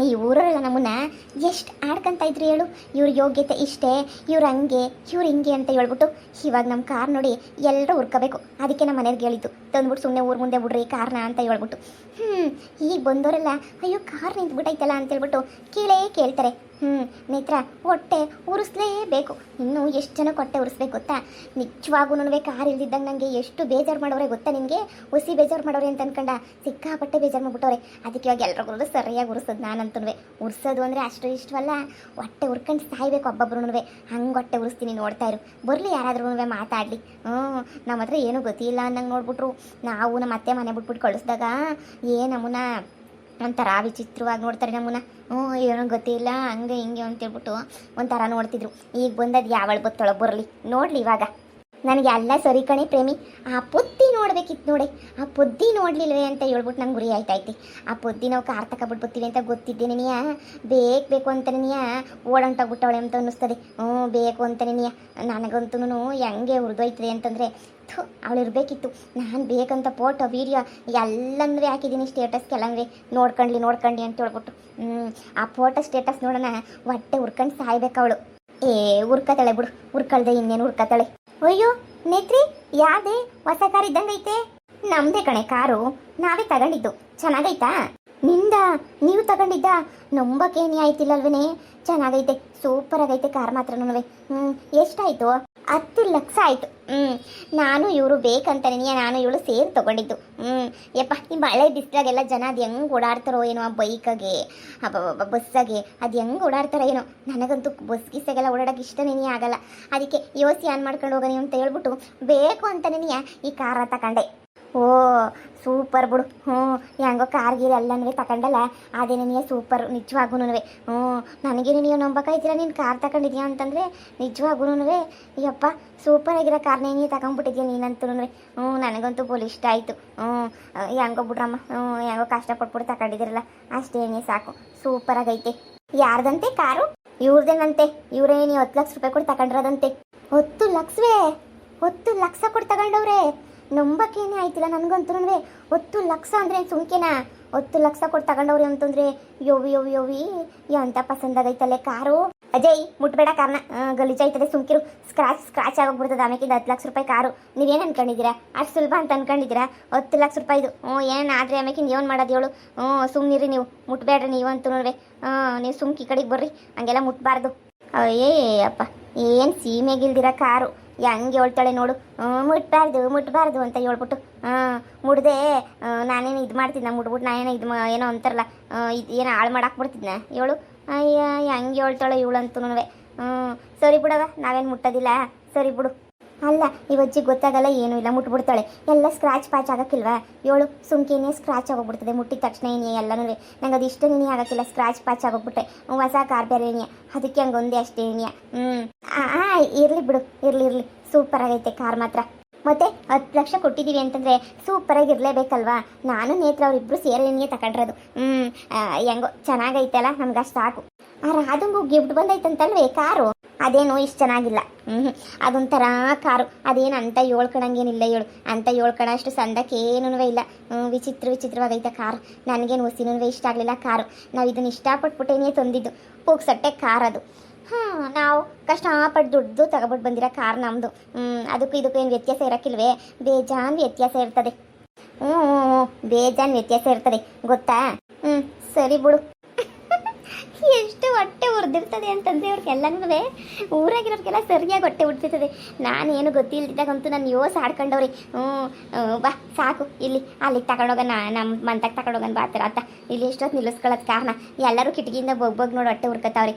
ಈ ಊರಲ್ಲ ನಮ್ಮನ್ನ ಎಷ್ಟು ಆಡ್ಕೊಂತ ಇದ್ರು ಹೇಳು. ಇವ್ರ ಯೋಗ್ಯತೆ ಇಷ್ಟೇ, ಇವ್ರು ಹಂಗೆ ಇವ್ರು ಹಿಂಗೆ ಅಂತ ಹೇಳ್ಬಿಟ್ಟು ಇವಾಗ ನಮ್ಮ ಕಾರ್ ನೋಡಿ ಎಲ್ಲರೂ ಹುರ್ಕೋಬೇಕು. ಅದಕ್ಕೆ ನಮ್ಮ ಮನೆಯವ್ರಿಗೆ ಹೇಳಿದ್ದು ತಂದ್ಬಿಟ್ಟು ಸುಮ್ಮನೆ ಊರು ಮುಂದೆ ಬಿಡ್ರಿ ಕಾರ್ನ ಅಂತ ಹೇಳ್ಬಿಟ್ಟು. ಈಗ ಬಂದವರೆಲ್ಲ ಅಯ್ಯೋ ಕಾರ್ ನಿಂತ್ಬಿಟ್ಟೈತಲ್ಲ ಅಂತೇಳ್ಬಿಟ್ಟು ಕೇಳ್ತಾರೆ. ನೇತ್ರ ಹೊಟ್ಟೆ ಉರಿಸ್ಲೇಬೇಕು. ಇನ್ನೂ ಎಷ್ಟು ಜನಕ್ಕೆ ಹೊಟ್ಟೆ ಉರಿಸ್ಬೇಕು ಗೊತ್ತಾ? ನಿಜವಾಗೂ ಕಾರ್ ಇಲ್ದಿದ್ದಂಗೆ ನನಗೆ ಎಷ್ಟು ಬೇಜಾರು ಮಾಡೋರೆ ಗೊತ್ತಾ ನಿನಗೆ? ಹುಸಿ ಬೇಜಾರು ಮಾಡೋರೆ ಅಂತ ಅನ್ಕೊಂಡ ಸಿಕ್ಕಾಪಟ್ಟೆ ಬೇಜಾರು ಮಾಡ್ಬಿಟ್ಟವ್ರೆ. ಅದಕ್ಕೆ ಇವಾಗ ಎಲ್ರಿಗೂ ಸರಿಯಾಗಿ ಉರಿಸೋದು ನಾನಂತೂ. ಉರ್ಸೋದು ಅಂದರೆ ಅಷ್ಟು ಇಷ್ಟವಲ್ಲ, ಹೊಟ್ಟೆ ಉರ್ಕೊಂಡು ಸಾಯ್ಬೇಕು ಒಬ್ಬೊಬ್ರು. ಹಂಗೆ ಹೊಟ್ಟೆ ಉರಿಸ್ತೀನಿ, ನೋಡ್ತಾ ಇರು. ಬರಲಿ ಯಾರಾದ್ರೂ ಮಾತಾಡಲಿ. ನಮ್ಮ ಹತ್ರ ಏನೂ ಗೊತ್ತಿಲ್ಲ ಅನ್ನಂಗೆ ನೋಡ್ಬಿಟ್ರು. ನಾವು ನಮ್ಮ ಅತ್ತೆ ಮನೆ ಬಿಟ್ಬಿಟ್ಟು ಕಳಿಸ್ದಾಗ ನಮ್ಮನ್ನ ಒಂಥರ ವಿಚಿತ್ರವಾಗಿ ನೋಡ್ತಾರೆ ನಮ್ಮನ್ನ. ಏನೋ ಗೊತ್ತಿಲ್ಲ ಹಂಗೆ ಹಿಂಗೆ ಅಂತೇಳ್ಬಿಟ್ಟು ಒಂಥರ ನೋಡ್ತಿದ್ರು. ಈಗ ಬಂದದ್ದು ಯಾವಳು ಬತ್ತೊಳ ಬರಲಿ ನೋಡಲಿ. ಇವಾಗ ನನಗೆ ಎಲ್ಲ ಸರಿ ಕಣೆ ಪ್ರೇಮಿ, ಆ ಪೊದ್ದಿ ನೋಡ್ಬೇಕಿತ್ತು ನೋಡಿ. ಆ ಪೊದ್ದಿ ನೋಡ್ಲಿಲ್ವೇ ಅಂತ ಹೇಳ್ಬಿಟ್ಟು ನಂಗೆ ಗುರಿ ಆಯ್ತಾಯ್ತಿ. ಆ ಪೊದ್ದಿ ನಾವು ಕಾರ್ ತಗೊಬಿಟ್ಟು ಬರ್ತೀವಿ ಅಂತ ಗೊತ್ತಿದ್ದೇನೆ ನೀಯ ಬೇಕು ಅಂತಾನೆ ನೀಯ ಓಡಂಟಾಗ್ಬಿಟ್ಟವಳೆ ಅಂತ ಅನ್ನಿಸ್ತದೆ. ಬೇಕು ಅಂತಾನೆ ನೀಯ. ನನಗಂತೂ ಹೆಂಗೆ ಹುರಿದೋಯ್ತದೆ ಅಂತಂದರೆ ಅವಳು ಇರಬೇಕಿತ್ತು. ನಾನು ಬೇಕಂತ ಫೋಟೋ ವೀಡಿಯೋ ಎಲ್ಲಂದ್ರೆ ಹಾಕಿದ್ದೀನಿ ಸ್ಟೇಟಸ್ಗೆಲ್ಲಂದ್ರೆ ನೋಡ್ಕೊಂಡ್ಲಿ ಅಂತ ಹೇಳ್ಬಿಟ್ಟು. ಆ ಫೋಟೋ ಸ್ಟೇಟಸ್ ನೋಡೋಣ ಹೊಟ್ಟೆ ಹುರ್ಕೊಂಡು ಸಾಯ್ಬೇಕು ಅವಳು. ಹುರ್ಕತಾಳೆ ಬಿಡು, ಹುರ್ಕಳ್ದೆ ಇನ್ನೇನು ಹುರ್ಕತಾಳೆ. ಅಯ್ಯೋ ನೇತ್ರಿ, ಯಾವ್ದೇ ಹೊಸ ಕಾರ್ ಇದ್ದಂಗೈತೆ? ನಮ್ದೇ ಕಣೆ ಕಾರು, ನಾವೇ ತಗೊಂಡಿದ್ದು. ಚೆನ್ನಾಗೈತಾ? ನೀವು ತಗೊಂಡಿದ್ದ? ನಂಬಕ್ಕೇನೇ ಆಯ್ತಿಲ್ಲಲ್ವೇ? ಚೆನ್ನಾಗೈತೆ, ಸೂಪರ್ ಆಗೈತೆ ಕಾರ್ ಮಾತ್ರನೂ. ಎಷ್ಟಾಯ್ತು? 10 ಲಕ್ಷ ಆಯಿತು. ನಾನು ಇವರು ಬೇಕಂತಾನೆ ನಾನು ಇವಳು ಸೇರಿ ತೊಗೊಂಡಿದ್ದು. ಯಪ್ಪ ಈ ಮಳೆ ಬಿಸಿಲಾಗೆಲ್ಲ ಜನ ಅದು ಹೆಂಗೆ ಓಡಾಡ್ತಾರೋ ಏನೋ ಆ ಬೈಕಾಗೆ ಬಸ್ಸಾಗೆ ಅದು ಹೆಂಗೆ ಓಡಾಡ್ತಾರೋ ಏನೋ. ನನಗಂತೂ ಬಸ್ ಗಿಸ್ಸಾಗೆಲ್ಲ ಓಡಾಡೋಕೆ ಇಷ್ಟನೇ ಆಗಲ್ಲ. ಅದಕ್ಕೆ ಯೋಸಿ ಆನ್ ಮಾಡ್ಕೊಂಡು ಹೋಗೋಣ ಅಂತ ಹೇಳ್ಬಿಟ್ಟು ಬೇಕು ಅಂತನೇ ಈ ಕಾರ ತಗೊಂಡೆ. ಓ ಸೂಪರ್ ಬಿಡು. ಹೆಂಗೋ ಕಾರ್ಗೀರು ಎಲ್ಲನೂ ತಗೊಂಡಲ್ಲ, ಅದೇನೇ ಸೂಪರ್ ನಿಜವಾಗೂ. ನನಗೇನು ನೀವು ನಂಬಕಾಯ್ತಿಲ್ಲ ನೀನು ಕಾರ್ ತಗೊಂಡಿದ್ಯಾ ಅಂತಂದರೆ. ನಿಜವಾಗೂ ಯಪ್ಪ ಸೂಪರ್ ಆಗಿರೋ ಕಾರ್ನೇ ನೀನು ತಗೊಂಡ್ಬಿಟ್ಟಿದ್ಯಾ ನೀನಂತೂ. ನನಗಂತೂ ಫುಲ್ ಇಷ್ಟ ಆಯಿತು. ಹೆಂಗೋ ಬಿಡ್ರಮ್ಮ, ಹೆಂಗೋ ಕಷ್ಟಪಟ್ಬಿಟ್ಟು ತಗೊಂಡಿದ್ದೀರಲ್ಲ ಅಷ್ಟೇನೇ ಸಾಕು. ಸೂಪರ್ ಆಗೈತೆ. ಯಾರ್ದಂತೆ ಕಾರು? ಇವ್ರದೇನಂತೆ. ಇವರೇ ನೀವು 10 ಲಕ್ಷ ರೂಪಾಯಿ ಕೊಟ್ಟು ತಗೊಂಡಿರೋದಂತೆ. 10 ಲಕ್ಷವೇ? 10 ಲಕ್ಷ ಕೊಟ್ಟು ತಗೊಂಡವ್ರೆ? ನಂಬಕ್ಕೇನೆ ಆಯ್ತಿಲ್ಲ ನನಗಂತೂ. 10 ಲಕ್ಷ ಅಂದರೆ ಸುಮ್ಕೆನಾ? 10 ಲಕ್ಷ ಕೊಟ್ಟು ತಗೊಂಡವ್ರಿ ಅಂತಂದರೆ ಯೋವಿ ಎಂತ ಪಸಂದಾಗೈತಲ್ಲೇ ಕಾರು. ಅಜಯ್ ಮುಟ್ಬೇಡ ಕಾರ್ನ, ಗಲೀಜಾಯ್ತದೆ ಸುಮ್ಕಿರು. ಸ್ಕ್ರಾಚ್ ಆಗೋಗ್ಬಿಡ್ತದೆ. ಆಮೇಲೆ 10 ಲಕ್ಷ ರೂಪಾಯಿ ಕಾರು ನೀವೇನು ಅನ್ಕೊಂಡಿದ್ದೀರಾ? ಅಷ್ಟು ಸುಲಭ ಅಂತ ಅನ್ಕೊಂಡಿದ್ದೀರಾ? 10 ಲಕ್ಷ ರೂಪಾಯಿದು ಏನು ಆದರೆ ಆಮೇಲೆ ಏನು ಮಾಡೋದು ಹೇಳು? ಸುಮ್ಮನಿರಿ ನೀವು, ಮುಟ್ಬೇಡ್ರಿ ನೀವು ಅಂತೂ. ನೀವು ಸುಮ್ಕಿ ಕಡೆಗೆ ಬರ್ರಿ, ಹಂಗೆಲ್ಲ ಮುಟ್ಬಾರ್ದು. ಅಪ್ಪ ಏನು ಸೀಮೆಗಿಲ್ದಿರ ಕಾರು ಹೆಂಗೆ ಹೇಳ್ತಾಳೆ ನೋಡು. ಮುಟ್ಬಾರ್ದು ಅಂತ ಹೇಳ್ಬಿಟ್ಟು ಮುಡ್ದೆ ನಾನೇನು ಇದು ಮಾಡ್ತಿದ್ನ, ಮುಟ್ಬಿಟ್ಟು ನಾನೇನು ಏನೋ ಅಂತಾರಲ್ಲ ಇದು ಏನೋ ಹಾಳು ಮಾಡಾಕ್ಬಿಡ್ತಿದ್ನ ಹೇಳು. ಅಯ್ಯ ಹೆಂಗೆ ಹೇಳ್ತಾಳೆ ಇವಳಂತೂ. ಸರಿ ಬಿಡವ, ನಾವೇನು ಮುಟ್ಟೋದಿಲ್ಲ, ಸರಿ ಬಿಡು. ಅಲ್ಲ ಇವಜ್ಜಿ ಗೊತ್ತಾಗಲ್ಲ, ಏನೂ ಇಲ್ಲ, ಮುಟ್ಬಿಡ್ತಾಳೆ. ಎಲ್ಲ ಸ್ಕ್ರಾಚ್ ಪ್ಯಾಚ್ ಆಗೋಕ್ಕಿಲ್ವಾ ಹೇಳು? ಸುಮ್ಕೇನೆ ಸ್ಕ್ರಾಚ್ ಆಗೋಗ್ಬಿಡ್ತದೆ ಮುಟ್ಟಿದ ತಕ್ಷಣ ಏನೇ ಎಲ್ಲನೂ. ನಂಗೆ ಅದು ಇಷ್ಟನೇ ಆಗೋಕ್ಕಿಲ್ಲ, ಸ್ಕ್ರಾಚ್ ಪ್ಯಾಚ್ ಆಗೋಗ್ಬಿಟ್ಟೆ. ಹೊಸ ಕಾರ್ ಬೇರೆ ಏನಿಯ, ಅದಕ್ಕೆ ಹಂಗೊಂದೇ ಅಷ್ಟೇ ಏನಿಯ. ಇರಲಿ ಬಿಡು, ಇರಲಿ ಸೂಪರ್ ಆಗೈತೆ ಕಾರ್ ಮಾತ್ರ. ಮತ್ತೆ 10 ಲಕ್ಷ ಕೊಟ್ಟಿದ್ದೀವಿ ಅಂತಂದರೆ ಸೂಪರಾಗಿ ಇರಲೇಬೇಕಲ್ವಾ? ನಾನು ನೇತ್ರ ಅವರಿಬ್ಬರು ಸೇರಿಯೇ ತಗೊಂಡಿರೋದು. ಹೆಂಗೋ ಚೆನ್ನಾಗೈತಲ್ಲ, ನಮ್ಗೆ ಅಷ್ಟು ಸಾಕು. ರಾಧಂಗೂ ಗಿಫ್ಟ್ ಬಂದೈತಂತಲ್ವೇ ಕಾರು? ಅದೇನೋ ಇಷ್ಟು ಚೆನ್ನಾಗಿಲ್ಲ. ಅದೊಂಥರ ಕಾರು, ಅದೇನು ಅಂತ ಹೇಳ್ಕೊಳಂಗೇನಿಲ್ಲ ಹೇಳು. ಅಂತ ಹೇಳ್ಕೊಳ ಅಷ್ಟು ಸಂದಕ್ಕೇನೂ ಇಲ್ಲ. ವಿಚಿತ್ರವಾಗೈತೆ ಕಾರು. ನನಗೇನು ಹುಸಿನೂ ಇಷ್ಟ ಆಗಲಿಲ್ಲ ಕಾರು. ನಾವು ಇದನ್ನು ಇಷ್ಟಪಟ್ಬಿಟ್ಟೇನೇ ತಂದಿದ್ದು. ಪೂಕ್ಸಟ್ಟೆ ಕಾರ್ ಅದು. ನಾವು ಕಷ್ಟಪಟ್ಟು ದುಡ್ಡು ತಗೊಬಿಟ್ಟು ಬಂದಿರೋ ಕಾರ್ ನಮ್ಮದು. ಅದಕ್ಕೂ ಇದಕ್ಕೂ ಏನು ವ್ಯತ್ಯಾಸ ಇರೋಕ್ಕಿಲ್ವೇ? ಬೇಜಾನ್ ವ್ಯತ್ಯಾಸ ಇರ್ತದೆ. ಬೇಜಾನ್ ವ್ಯತ್ಯಾಸ ಇರ್ತದೆ ಗೊತ್ತಾ? ಸರಿ ಬಿಡು. ಎಷ್ಟು ಹೊಟ್ಟೆ ಉರಿದಿರ್ತದೆ ಅಂತಂದರೆ ಅವ್ರಿಗೆಲ್ಲನೂ, ಊರಾಗಿರೋರಿಗೆಲ್ಲ ಸರಿಯಾಗಿ ಹೊಟ್ಟೆ ಉಡ್ತಿರ್ತದೆ. ನಾನೇನು ಗೊತ್ತಿಲ್ದಿದ್ದಾಗಂತೂ ನಾನು ಆಡ್ಕೊಂಡವ್ರಿ. ಬಾ ಸಾಕು, ಅಲ್ಲಿಗೆ ತಗೊಂಡೋಗೋಣ, ನಮ್ಮ ಮಂತಕ್ಕೆ ತಗೊಂಡೋಗೋಣ ಬಾತರ ಅಂತ. ಇಲ್ಲಿ ಎಷ್ಟೊತ್ತು ನಿಲ್ಲಿಸ್ಕೊಳ್ಳೋದು ಕಾರಣ ಎಲ್ಲರೂ ಕಿಟಕಿಯಿಂದ ಬಗ್ ನೋಡಿ ಹೊಟ್ಟೆ ಹುರ್ಕೊತಾವ್ರಿ.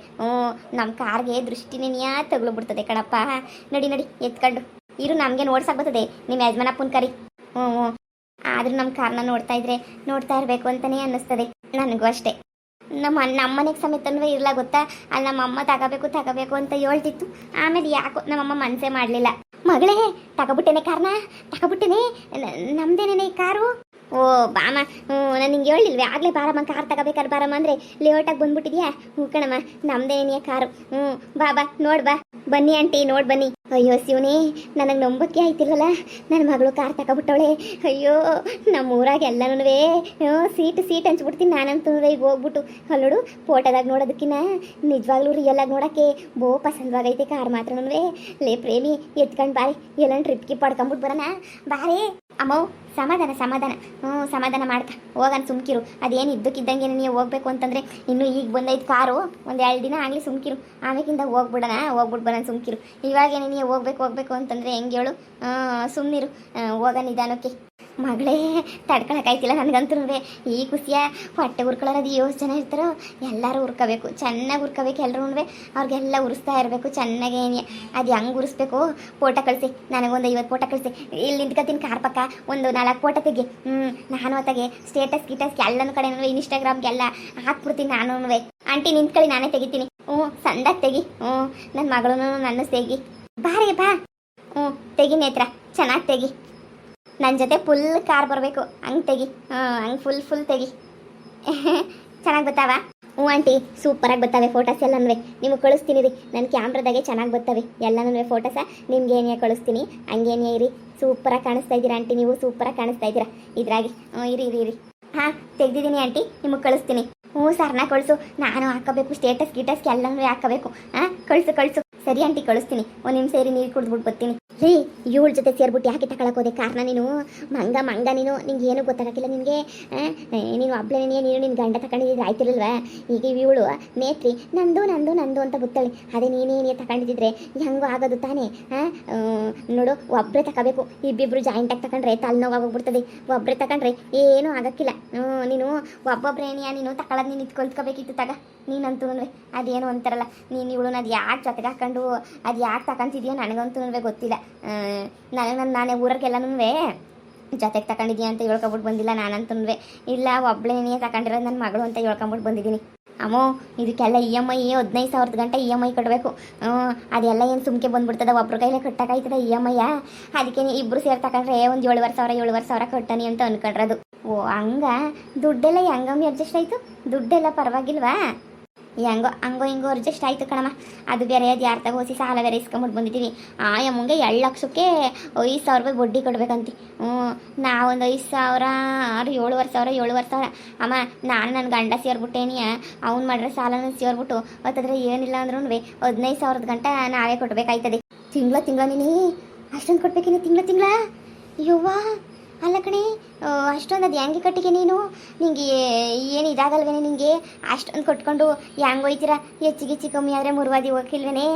ನಮ್ಮ ಕಾರ್ಗೆ ದೃಷ್ಟಿನೇ ತಗೊಳ್ಬಿಡ್ತದೆ ಕಣಪ್ಪ. ನಡಿ ಎತ್ಕೊಂಡು ಇರು, ನಮಗೇನು ಓಡ್ಸಕ್ಕೆ ಬರ್ತದೆ ನಿಮ್ಮ ಯಜಮಾನಪ್ಪನ ಕರಿ. ಆದರೂ ನಮ್ಮ ಕಾರ್ನ ನೋಡ್ತಾ ಇರಬೇಕು ಅಂತಲೇ ಅನ್ನಿಸ್ತದೆ ನನಗೂ ಅಷ್ಟೇ. ನಮ್ಮನೆಗೆ ಸಮೇತನೂ ಇರಲ್ಲ ಗೊತ್ತಾ? ಅಲ್ಲಿ ನಮ್ಮಮ್ಮ ತಗೋಬೇಕು ಅಂತ ಹೇಳ್ತಿತ್ತು. ಆಮೇಲೆ ಯಾಕೋ ನಮ್ಮಮ್ಮ ಮನಸ್ಸೇ ಮಾಡಲಿಲ್ಲ. ಮಗಳೇ ತಗೊಬಿಟ್ಟೇನೆ ಕಾರ್ನ, ನಮ್ದೇನೇನೆ ಕಾರು. ಓ ಬಾಮ, ನಾನು ನಿಂಗೆ ಹೇಳಿಲ್ವೇ ಆಗಲೇ ಬಾರಮ್ಮ ಕಾರ್ ತಗೋಬೇಕಾದ್ರೆ ಬಾರಮ್ಮ ಅಂದರೆ ಲೇಟಾಗಿ ಬಂದ್ಬಿಟ್ಟಿದ್ಯಾ? ಕಣಮ್ಮ ನಮ್ದೇನೇ ಕಾರು. ಬಾ ನೋಡ್ ಬಾ, ಬನ್ನಿ ಆಂಟಿ ನೋಡಿ ಬನ್ನಿ. ಅಯ್ಯೋ ಶಿವನೇ, ನನಗೆ ನಂಬಕ್ಕೆ ಆಯ್ತಿಲ್ವಲ್ಲ. ನನ್ನ ಮಗಳು ಕಾರ್ ತಗೊಬಿಟ್ಟವಳೆ. ಅಯ್ಯೋ, ನಮ್ಮ ಊರಾಗ ಎಲ್ಲನೂ ಸೀಟ್ ಹಂಚ್ಬಿಡ್ತೀನಿ ನಾನಂತೂ. ಈಗ ಹೋಗ್ಬಿಟ್ಟು ಅಲ್ಲೋಡು, ಫೋಟೋದಾಗ ನೋಡೋದಕ್ಕಿನ್ನ ನಿಜವಾಗ್ಲೂ ರಿಯಲ್ ಆಗಿ ನೋಡೋಕ್ಕೆ ಪಸಂದವಾಗೈತೆ ಕಾರ್ ಮಾತ್ರನೂ. ಲೇ ಪ್ರೇಮಿ, ಎತ್ಕೊಂಡು ಬಾರಿ, ಎಲ್ಲ ಟ್ರಿಪ್ಗೆ ಪಡ್ಕೊಂಬಿಟ್ಟು ಬರೋಣ ಬಾರಿ. ಅಮ್ಮೋ, ಸಮಾಧಾನ ಸಮಾಧಾನ, ಸಮಾಧಾನ ಮಾಡ್ಕ ಹೋಗನ್ ಸುಮ್ಕಿರು. ಅದೇನು ಇದ್ದಕ್ಕಿದ್ದಂಗೆ ನೀವು ಹೋಗ್ಬೇಕು ಅಂತಂದರೆ ಇನ್ನೂ ಈಗ ಬಂದೈತೆ ಕಾರು, ಒಂದು 2 ದಿನ ಆಗಲಿ ಸುಮ್ಕಿರು. ಆಮೇಕಿಂದ ಹೋಗ್ಬಿಟ್ಟು ಬರೋಣ ಸುಮ್ಕಿರು. ಇವಾಗೇನೆ ನೀವು ಹೋಗ್ಬೇಕು ಅಂತಂದರೆ ಹೆಂಗೆ ಹೇಳು? ಸುಮ್ಮನಿರು, ಹೋಗ ನಿಧಾನಕ್ಕೆ. ಮಗಳೇ, ತಡ್ಕೊಳಕ್ಕಾಯ್ತಿಲ್ಲ ನನಗಂತೂ. ಈ ಖುಷಿಯ ಹೊಟ್ಟೆ ಉರ್ಕೊಳ್ಳೋದು 7 ಜನ ಇರ್ತಾರೋ ಎಲ್ಲರೂ ಉರ್ಕೋಬೇಕು, ಚೆನ್ನಾಗಿ ಉರ್ಕೋಬೇಕು. ಎಲ್ಲರೂ ಅವ್ರಿಗೆಲ್ಲ ಉರಿಸ್ತಾ ಇರಬೇಕು ಚೆನ್ನಾಗೇ. ಅದು ಹೆಂಗೆ ಉರಿಸ್ಬೇಕು? ಫೋಟೋ ಕಳಿಸಿ, ನನಗೊಂದು 50 ಫೋಟೋ ಕಳಿಸಿ. ಇಲ್ಲಿ ನಿಂತ್ಕೊತೀನಿ ಕಾರ್ ಪಕ್ಕ, ಒಂದು 4 ಫೋಟೋ ತೆಗಿ. ನಾನು ಹೊತ್ತಾಗೆ ಸ್ಟೇಟಸ್ ಗಿಟಸ್ ಎಲ್ಲನೂ ಕಡೆ ಇನ್ಸ್ಟಾಗ್ರಾಮ್ಗೆಲ್ಲ ಹಾಕ್ಬಿಡ್ತೀನಿ ನಾನು. ಆಂಟಿ ನಿಂತ್ಕೊಳ್ಳಿ, ನಾನೇ ತೆಗಿತೀನಿ. ಸಂದಾಗ ತೆಗಿ. ನನ್ನ ಮಗಳು ನನ್ನ ತೆಗಿ. ಬಾರಿ ಬಾ. ತೆಗಿ ನೇತ್ರ, ಚೆನ್ನಾಗಿ ತೆಗಿ. ನನ್ನ ಜೊತೆ ಫುಲ್ ಕಾರ್ ಬರಬೇಕು, ಹಂಗೆ ತೆಗಿ. ಹಂಗೆ ಫುಲ್ ತೆಗಿ. ಚೆನ್ನಾಗಿ ಬರ್ತಾವ? ಆಂಟಿ, ಸೂಪರಾಗಿ ಬರ್ತಾವೆ ಫೋಟೋಸ್ ಎಲ್ಲನೂ. ನಿಮಗೆ ಕಳಿಸ್ತೀನಿ ರೀ, ನನ್ನ ಕ್ಯಾಮ್ರಾದಾಗೆ ಚೆನ್ನಾಗಿ ಬರ್ತವೆ ಎಲ್ಲನೂ ಫೋಟೋಸ. ನಿಮ್ಗೆ ಏನೇ ಕಳಿಸ್ತೀನಿ, ಹಂಗೇನೇ ಇರಿ. ಸೂಪರಾಗಿ ಕಾಣಿಸ್ತಾ ಇದ್ದೀರಾ ಆಂಟಿ, ನೀವು ಸೂಪರಾಗಿ ಕಾಣಿಸ್ತಾ ಇದ್ದೀರಾ ಇದ್ರಾಗಿ. ಇರಿ. ಹಾಂ, ತೆಗ್ದಿದ್ದೀನಿ ಆಂಟಿ, ನಿಮಗೆ ಕಳಿಸ್ತೀನಿ. ಸರ್ನ ಕಳಿಸು, ನಾನು ಹಾಕೋಬೇಕು. ಸ್ಟೇಟಸ್ ಗಿಟಸ್ಗೆ ಎಲ್ಲನೂ ಹಾಕೋಬೇಕು. ಕಳಿಸು. ಸರಿ ಆಂಟಿ, ಕಳಿಸ್ತೀನಿ. ಒಂದು ನಿಮಿಷ ಸೇರಿ ನೀರು ಕುಡಿದ್ಬಿಟ್ಟು ಬರ್ತೀನಿ ರೀ. 7 ಜೊತೆ ಸೇರ್ಬಿಟ್ಟು ಯಾಕೆ ತಗೊಳಕೋದೆ ಕಾರ್ನ ನೀನು? ಮಂಗ ನೀನು, ನಿಂಗೆ ಏನೂ ಗೊತ್ತಾಗಕ್ಕಿಲ್ಲ ನಿನಗೆ. ನೀನು ಒಬ್ಬಳೆ ನೀನು ನಿನ್ನ ಗಂಡ ತಗೊಂಡಿದ್ದಿದ್ರೆ ಆಯ್ತಿರಲ್ವಾ? ಈಗ ಇವಳು ನೇತ್ರಿ ನಂದು ಅಂತ ಗೊತ್ತಾಳೆ. ಅದೇ ನೀನೇ ತಗೊಂಡಿದ್ದಿದ್ರೆ ಹೆಂಗೋ ಆಗೋದು ತಾನೇ. ನೋಡು, ಒಬ್ಬರೇ ತಗೋಬೇಕು. ಇಬ್ಬಿಬ್ರು ಜಾಯಿಂಟಾಗಿ ತಗೊಂಡ್ರೆ ತಲೆನೋವಾಗೋಗ್ಬಿಡ್ತದೆ. ಒಬ್ಬರೇ ತಗೊಂಡ್ರೆ ಏನೂ ಆಗೋಕ್ಕಿಲ್ಲ. ನೀನು ಒಬ್ಬೊಬ್ರೇನಿಯಾ ನೀನು ತಗೊಳ್ಳೋದು, ನೀನು ಇಟ್ಕೊಳ್ತ್ಕೋಬೇಕಿತ್ತು ತಗ. ನೀನಂತೂ ಅದೇನು ಅಂತಾರಲ್ಲ, ನೀನು ಇವಳು ಅದು ಯಾಕೆ ಜೊತೆಗೆ ಹಾಕೊಂಡು ಅದು ಯಾಕೆ ತಗೊಂತಿದ್ಯೋ ನನಗಂತೂ ಗೊತ್ತಿಲ್ಲ. ನಾನೇ ಊರಿಗೆಲ್ಲನೂ ಜೊತೆಗೆ ತಗೊಂಡಿದ್ಯಾ ಅಂತ ಹೇಳ್ಕೊಬಿಟ್ಟು ಬಂದಿಲ್ಲ ನಾನಂತೂ. ಇಲ್ಲ, ಒಬ್ಬಳೇನೇ ತಗೊಂಡಿರೋದು ನನ್ನ ಮಗಳು ಅಂತ ಹೇಳ್ಕೊಂಬಿಟ್ಟು ಬಂದಿದ್ದೀನಿ. ಅಮ್ಮೋ, ಇದಕ್ಕೆಲ್ಲ EMI 15,000 ಗಂಟೆ EMI ಕಟ್ಟಬೇಕು. ಅದೆಲ್ಲ ಏನು ಸುಮ್ಕೆ ಬಂದ್ಬಿಡ್ತದೆ, ಒಬ್ರ ಕೈಲೇ ಕಟ್ಟೋಕ್ಕಾಯ್ತದ EMI? ಅದಕ್ಕೆ ಇಬ್ಬರು ಸೇರಿ ತಗೊಂಡ್ರೆ ಒಂದು 7,500 ಕಟ್ಟನಿ ಅಂತ ಅನ್ಕೊಂಡ್ರದು. ಹಂಗ ದುಡ್ಡೆಲ್ಲ ಹೆಂಗಮ್ಮಿ ಅಡ್ಜಸ್ಟ್ ಆಯಿತು? ದುಡ್ಡೆಲ್ಲ ಪರವಾಗಿಲ್ವಾ? ಹಂಗೋ ಹಿಂಗೋ ಅಡ್ಜಸ್ಟ್ ಆಯಿತು ಕಣಮ್ಮ. ಅದು ಬೇರೆ, ಅದು ಯಾರು ತಗೋಸಿ ಸಾಲ ಬೇರೆ ಇಸ್ಕೊಂಬಿಟ್ಟು ಬಂದಿದ್ದೀವಿ. ಅಮ್ಮಂಗೆ 2 ಲಕ್ಷಕ್ಕೆ 5,000 ರೂಪಾಯಿ ಬಡ್ಡಿ ಕೊಡ್ಬೇಕಂತ. ನಾವೊಂದು 5,000 7,500 ಅಮ್ಮ. ನಾನು ನನ್ನ ಗಂಡ ಸೇರ್ಬಿಟ್ಟೇನಿ. ಅವ್ನು ಮಾಡ್ರೆ ಸಾಲನ ಸೇರ್ಬಿಟ್ಟು ಹೊತ್ತದ್ರೆ ಏನಿಲ್ಲ ಅಂದ್ರೂ 15,000 ಗಂಟ ನಾವೇ ಕೊಡ್ಬೇಕಾಯ್ತದೆ. ತಿಂಗಳ ನೀನು ಅಷ್ಟೊಂದು ಕೊಡ್ಬೇಕೇನು? ತಿಂಗಳ ಯುವಾ ಅಲ್ಲ ಕಣೆ, ಅಷ್ಟೊಂದು ಅದು ಹೆಂಗೆ ಕಟ್ಟಿಗೆ ನೀನು? ನಿಂಗೆ ಏನು ಇದಾಗಲ್ವೇನೆ ನಿಂಗೆ? ಅಷ್ಟೊಂದು ಕೊಟ್ಕೊಂಡು ಹೆಂಗೆ ಹೋಯ್ತೀರ? ಹೆಚ್ಚಿಗೆ ಕಮ್ಮಿ ಆದರೆ ಮುರುವಾದಿ ಹೋಗಿಲ್ವೇನೆ?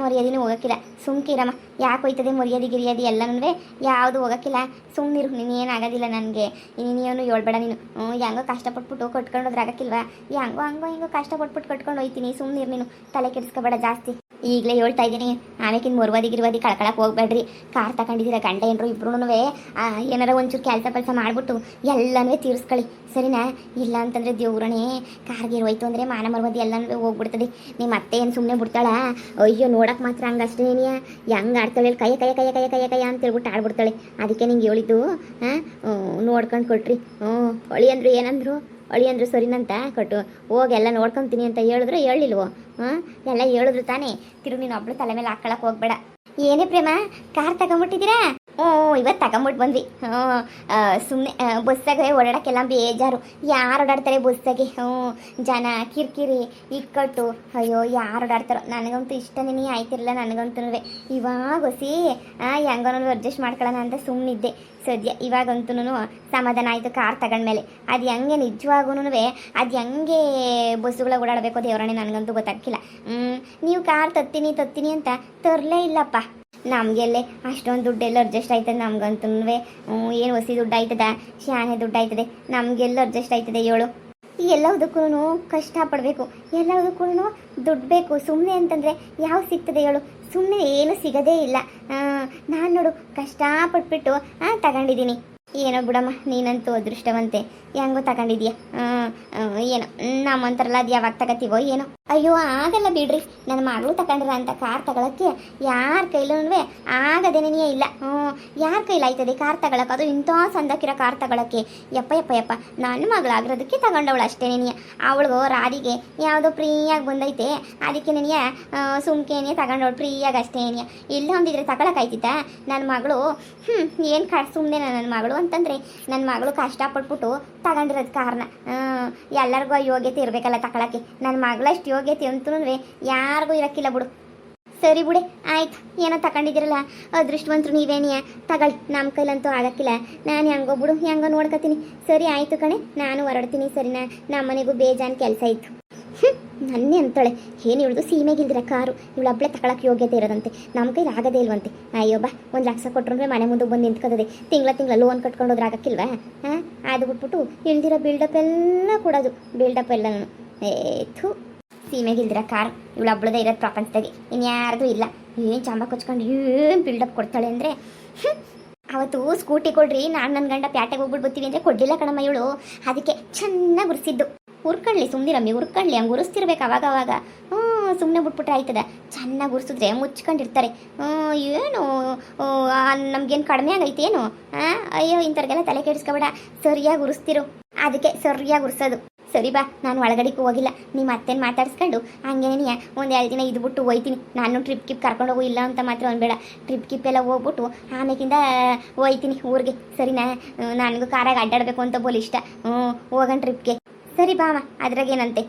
ಮರ್ಯಾದಿನೂ ಹೋಗೋಕ್ಕಿಲ್ಲ. ಸುಮ್ಕಿರಮ್ಮ, ಯಾಕೆ ಹೋಯ್ತದೆ ಮರ್ಯಾದೆ ಗಿರಿಯಾದಿ ಎಲ್ಲನೂ? ಯಾವುದು ಹೋಗೋಕ್ಕಿಲ್ಲ. ಸುಮ್ಮನಿರು, ನೀನು ಏನಾಗೋದಿಲ್ಲ ನನಗೆ. ನೀನು ಹೇಳ್ಬೇಡ ನೀನು. ಹೆಂಗೋ ಕಷ್ಟಪಟ್ಬಿಟ್ಟು ಕಟ್ಕೊಂಡೋದ್ರೆ ಆಗೋಕ್ಕಿಲ್ವಾ? ಹೆಂಗೋ ಕಷ್ಟಪಟ್ಬಿಟ್ಟು ಕಟ್ಕೊಂಡು ಹೋಯ್ತೀನಿ. ಸುಮ್ಮನಿರು ನೀನು, ತಲೆ ಕೆಡಿಸ್ಕೋಬೇಡ ಜಾಸ್ತಿ. ಈಗಲೇ ಹೇಳ್ತಾ ಇದ್ದೀನಿ, ಆಮೇಕಿನ ಮುರುವಾದಿ ಕಳ್ಕೊಳಕ್ಕೆ ಹೋಗ್ಬೇಡ್ರಿ. ಕಾರ್ ತಗೊಂಡಿದ್ದೀರ ಗಂಡ ಏನ್ರು ಇಬ್ರು ಏನಾರ ಒಂಚೂರು ಕೆಲಸ ಮಾಡಿಬಿಟ್ಟು ಎಲ್ಲನೂ ತೀರಿಸ್ಕೊಳ್ಳಿ, ಸರಿನಾ? ಇಲ್ಲ ಅಂತಂದರೆ ದೇವ್ರಣೆ ಕಾರ್ಗೆ ಹೋಯ್ತು ಅಂದರೆ ಮಾನ ಮರ್ವಾದಿ ಎಲ್ಲನೂ ಹೋಗ್ಬಿಡ್ತದೆ. ನಿಮ್ಮ ಅತ್ತೆ ಏನು ಸುಮ್ಮನೆ ಬಿಡ್ತಾಳ? ಅಯ್ಯೋ, ನೋಡಕ್ಕೆ ಮಾತ್ರ ಹಂಗೆ ಅಷ್ಟೇನಿಯ. ಹೆಂಗೆ ಆಡ್ತಾಳೆ ಕೈ ಅಂತೇಳ್ಬಿಟ್ಟು ಆಡ್ಬಿಡ್ತಾಳೆ. ಅದಕ್ಕೆ ನಿಂಗೆ ಹೇಳಿದ್ದು, ನೋಡ್ಕೊಂಡು ಕೊಟ್ರಿ. ಹೊಳಿ ಅಂದರು ಏನಂದ್ರು? ಹೊಳಿ ಅಂದರು ಸರಿನಂತ ಕೊಟ್ಟು ಹೋಗೆಲ್ಲ ನೋಡ್ಕೊತೀನಿ ಅಂತ ಹೇಳಿದ್ರು, ಹೇಳಿಲ್ವೋ? ಎಲ್ಲ ಹೇಳಿದ್ರು ತಾನೇ. ತಿರುಗಿ ನೀನು ಒಬ್ಳು ತಲೆ ಮೇಲೆ ಹಾಕ್ಕೊಳಕ್ಕೆ ಹೋಗ್ಬೇಡ. ಏನೇ ಪ್ರೇಮ, ಕಾರ್ ತಗೊಂಬಿಟ್ಟಿದ್ದೀರಾ? ಇವತ್ತು ತಗೊಂಬಿಟ್ಟು ಬಂದ್ವಿ. ಸುಮ್ಮನೆ ಬಸ್ಸಾಗೆ ಓಡಾಡೋಕ್ಕೆಲ್ಲ ಬೇಜಾರು. ಯಾರು ಓಡಾಡ್ತಾರೆ ಬಸ್ಸಾಗೆ? ಜನ ಕಿರಿಕಿರಿ ಇಕ್ಕಟ್ಟು. ಅಯ್ಯೋ, ಯಾರು ಓಡಾಡ್ತಾರೋ? ನನಗಂತೂ ಇಷ್ಟನೇ ಆಯ್ತಿರಲಿಲ್ಲ ನನಗಂತೂ. ಇವಾಗ ಹೊಸಿ ಹೆಂಗೋ ಅಡ್ಜಸ್ಟ್ ಮಾಡ್ಕೊಳ್ಳೋಣ ಅಂತ ಸುಮ್ಮನಿದ್ದೆ ಸದ್ಯ. ಇವಾಗಂತೂ ಸಮಾಧಾನ ಆಯಿತು ಕಾರ್ ತಗೊಂಡ್ಮೇಲೆ. ಅದು ಹೆಂಗೆ ನಿಜವಾಗೂ ಅದು ಹೆಂಗೆ ಬಸ್ಸುಗಳ ಓಡಾಡಬೇಕು ದೇವರಣೆ ನನಗಂತೂ ಗೊತ್ತಾಗ್ತಿಲ್ಲ. ನೀವು ಕಾರ್ ತತ್ತೀನಿ ಅಂತ ತರಲೇ ಇಲ್ಲಪ್ಪ. ನಮಗೆಲ್ಲೇ ಅಷ್ಟೊಂದು ದುಡ್ಡೆಲ್ಲ ಅಡ್ಜಸ್ಟ್ ಆಯ್ತದೆ ನಮ್ಗಂತೂ. ಏನು ಹೊಸಿ ದುಡ್ಡು ಆಯ್ತದ? ಶಾನೆ ದುಡ್ಡು ಆಯ್ತದೆ. ನಮಗೆಲ್ಲ ಅಡ್ಜಸ್ಟ್ ಆಯ್ತದೆ ಹೇಳು? ಎಲ್ಲದಕ್ಕೂ ಕಷ್ಟಪಡಬೇಕು, ಎಲ್ಲದಕ್ಕೂ ದುಡ್ಡು ಬೇಕು. ಸುಮ್ಮನೆ ಅಂತಂದರೆ ಯಾವ ಸಿಗ್ತದೆ ಹೇಳು? ಸುಮ್ಮನೆ ಏನು ಸಿಗೋದೇ ಇಲ್ಲ. ನಾನು ನೋಡು ಕಷ್ಟಪಟ್ಬಿಟ್ಟು ತಗೊಂಡಿದ್ದೀನಿ. ಏನೋ ಬಿಡಮ್ಮ, ನೀನಂತೂ ಅದೃಷ್ಟವಂತೆ. ಹೆಂಗೋ ತಗೊಂಡಿದ್ಯಾ? ಏನೋ ನಮ್ಮಂತಾರಲ್ಲ, ಅದು ಯಾವಾಗ ತಗೋತೀವೋ ಏನೋ. ಅಯ್ಯೋ ಆಗಲ್ಲ ಬಿಡ್ರಿ, ನನ್ನ ಮಗಳು ತಗೊಂಡ್ರ ಅಂತ ಕಾರ್ ತಗೊಳಕ್ಕೆ ಯಾರ ಕೈಲೂ ಆಗದೇನೇ ಇಲ್ಲ. ಯಾರ ಕೈಲಾಯ್ತದೆ ಕಾರ್ ತಗೊಳಕ್ಕೆ, ಅದು ಇಂಥ ಸಂದಕ್ಕಿರೋ ಕಾರ್ ತಗೊಳಕ್ಕೆ? ಯಪ್ಪ ಯಪ್ಪ ಯಪ್ಪ, ನನ್ನ ಮಗಳಾಗಿರೋದಕ್ಕೆ ತಗೊಂಡವಳು ಅಷ್ಟೇ ನೆನೆಯ. ಅವಳಿಗೂ ರಾಧಿಗೆ ಯಾವುದೋ ಫ್ರೀಯಾಗಿ ಬಂದೈತೆ, ಅದಕ್ಕೆ ನೆನೆಯ ಸುಮ್ಕೇನೆ ತಗೊಂಡವಳು ಫ್ರೀಯಾಗಿ ಅಷ್ಟೇ ನೆನೆಯ. ಇಲ್ಲ ಅಂದಿದ್ರೆ ತಗೊಳಕಾಯ್ತಿತ್ತ ನನ್ನ ಮಗಳು? ಏನು ಸುಮ್ಮನೆ ನನ್ನ ಮಗಳು ಅಂತಂದರೆ ನನ್ನ ಮಗಳು ಕಷ್ಟಪಟ್ಬಿಟ್ಟು ತಗೊಂಡಿರೋದು ಕಾರಣ. ಎಲ್ಲರಿಗೂ ಯೋಗ್ಯತೆ ಇರಬೇಕಲ್ಲ ತಗೊಳಕ್ಕೆ. ನನ್ನ ಮಗಳಷ್ಟು ಯೋಗ್ಯತೆ ಅಂತೂ ಯಾರಿಗೂ ಇರೋಕ್ಕಿಲ್ಲ ಬಿಡು. ಸರಿ ಬಿಡಿ, ಆಯ್ತು, ಏನೋ ತಗೊಂಡಿದ್ದೀರಲ್ಲ, ಅದೃಷ್ಟವಂತರು ನೀವೇನಿಯ ತಗೊಳ್ಳಿ. ನಮ್ಮ ಕೈಲಂತೂ ಆಗಕ್ಕಿಲ್ಲ. ನಾನು ಹೆಂಗೋ ಬಿಡು, ಹೆಂಗೋ ನೋಡ್ಕೊತೀನಿ. ಸರಿ ಆಯಿತು ಕಣೆ, ನಾನು ಹೊರಡ್ತೀನಿ. ಸರಿನಾ? ನಮ್ಮ ಮನೆಗೂ ಬೇಜಾನ್ ಕೆಲಸ ಇತ್ತು. ನನ್ನೇ ಅಂತಾಳೆ, ಏನು ಇವಳ್ದು ಸೀಮೆಗಿಲ್ದಿರ ಕಾರು, ಇವಳು ಹಬ್ಬಳೆ ತಗೊಳಕ್ಕೆ ಯೋಗ್ಯತೆ ಇರೋದಂತೆ, ನಮ್ಮ ಕೈಲಿ ಆಗದೇ ಇಲ್ವಂತೆ. ಅಯ್ಯೋ ಬಾ, 1 ಲಕ್ಷ ಕೊಟ್ಟರೆ ಮನೆ ಮುಂದೆ ಬಂದು ನಿಂತ್ಕೋತದೆ. ತಿಂಗಳ ಲೋನ್ ಕಟ್ಕೊಂಡೋದ್ರೆ ಆಗಕ್ಕಿಲ್ವಾ? ಅದು ಬಿಟ್ಬಿಟ್ಟು ಇಳ್ದಿರೋ ಬಿಲ್ಡಪ್ ಎಲ್ಲ ಕೊಡೋದು, ಬಿಲ್ಡಪ್ ಎಲ್ಲ. ಥೂ, ಸೀಮೆಗಿಲ್ದಿರ ಕಾರು, ಇವಳು ಹಬ್ಬಳದೇ ಇರೋದು ಪ್ರಪಂಚದಾಗೆ ಇನ್ಯಾರ್ದು ಇಲ್ಲ. ಏನು ಚಂಬ ಕೊಚ್ಕೊಂಡು ಏನು ಬಿಲ್ಡಪ್ ಕೊಡ್ತಾಳೆ ಅಂದರೆ. ಅವತ್ತು ಸ್ಕೂಟಿ ಕೊಡ್ರಿ, ನಾನು ನನ್ನ ಗಂಡ ಪ್ಯಾಟೆಗೆ ಹೋಗ್ಬಿಟ್ಟು ಬರ್ತೀವಿ ಅಂದರೆ ಕೊಡಲಿಲ್ಲ ಕಣಮ್ಮ ಇವಳು. ಅದಕ್ಕೆ ಚೆನ್ನಾಗಿ ಉರಿಸಿದ್ದು. ಉರ್ಕೊಳ್ಳಿ ಸುಮ್ಮನಿರಮ್ಮಿ, ಉರ್ಕೊಳ್ಳಿ, ಹಂಗೆ ಉರಿಸ್ತಿರ್ಬೇಕು ಅವಾಗ. ಸುಮ್ಮನೆ ಬಿಟ್ಬಿಟ್ರೆ ಆಯ್ತದ. ಚೆನ್ನಾಗಿ ಉರಿಸಿದ್ರೆ ಮುಚ್ಕೊಂಡಿರ್ತಾರೆ. ಏನು ನಮ್ಗೇನು ಕಡಿಮೆ ಆಗೈತೇನು? ಅಯ್ಯೋ, ಇಂಥವ್ರಿಗೆಲ್ಲ ತಲೆ ಕೆಡಿಸ್ಕೊಬೇಡ, ಸರಿಯಾಗಿ ಉರಿಸ್ತಿರು. ಅದಕ್ಕೆ ಸರಿಯಾಗಿ ಉರಿಸೋದು. ಸರಿ ಬಾ, ನಾನು ಒಳಗಡೆಗೂ ಹೋಗಿಲ್ಲ, ನಿಮ್ಮ ಅತ್ತೆನ ಮಾತಾಡಿಸ್ಕೊಂಡು ಹಂಗೇನೆಯಾ 1-2 ದಿನ ಇದ್ಬಿಟ್ಟು ಹೋಯ್ತೀನಿ. ನಾನು ಟ್ರಿಪ್ ಕಿಪ್ ಕರ್ಕೊಂಡು ಹೋಗು, ಇಲ್ಲ ಅಂತ ಮಾತ್ರ ಅನ್ಬೇಡ. ಟ್ರಿಪ್ ಕಿಪ್ ಎಲ್ಲ ಹೋಗ್ಬಿಟ್ಟು ಆಮೇಕಿಂದ ಹೋಯ್ತೀನಿ ಊರಿಗೆ. ಸರಿನಾ? ನನಗೂ ಕಾರಾಗ ಅಡ್ಡಾಡಬೇಕು ಅಂತ ಬೋಲ್ ಇಷ್ಟ. ಹೋಗೋಣ ಟ್ರಿಪ್ಗೆ. ಸರಿ ಬಾಮ, ಅದ್ರಾಗೇನಂತೆ.